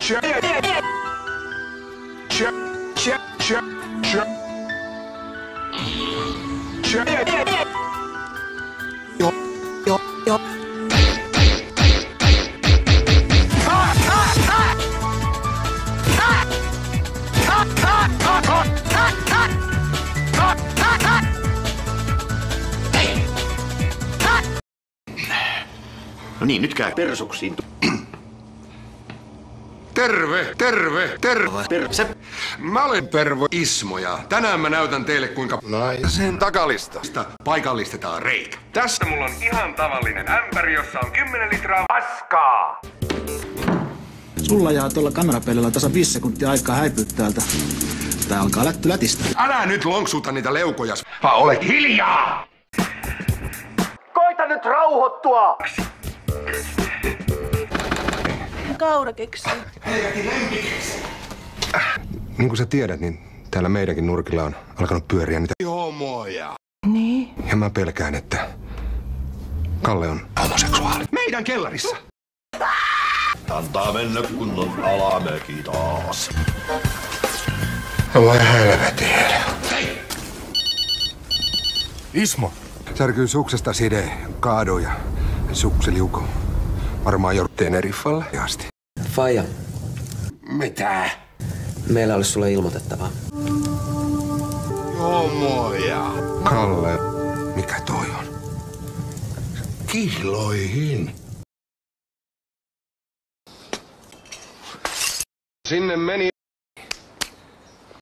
No niin, nyt käy persuksiin. Terve. Mä olen Pervo Ismo ja tänään mä näytän teille kuinka sen takalistasta paikallistetaan reikä. Tässä mulla on ihan tavallinen ämpäri, jossa on 10 litraa paskaa. Sulla jää tuolla kamerapelillä tasa 5 sekuntia aikaa häipyä täältä. Tää alkaa lätistä. Älä nyt lonksuta niitä leukoja, vaan ole hiljaa! Koita nyt rauhoittua! Kaurakeksi. Niin kuin sä tiedät, niin täällä meidänkin nurkilla on alkanut pyöriä niitä homoja. Niin. Ja mä pelkään, että Kalle on homoseksuaali. Meidän kellarissa. Antaa mennä kunnon alamäki taas. Voi helvetin. Hei! Ismo. Särkyy suksesta side, kaadu ja suksi liuku. Varmaan jo Teneriffalle asti. Faija, Mitä? meillä olisi sulle ilmoitettavaa. Homoja. Kalle, mikä toi on? Kihloihin. Sinne meni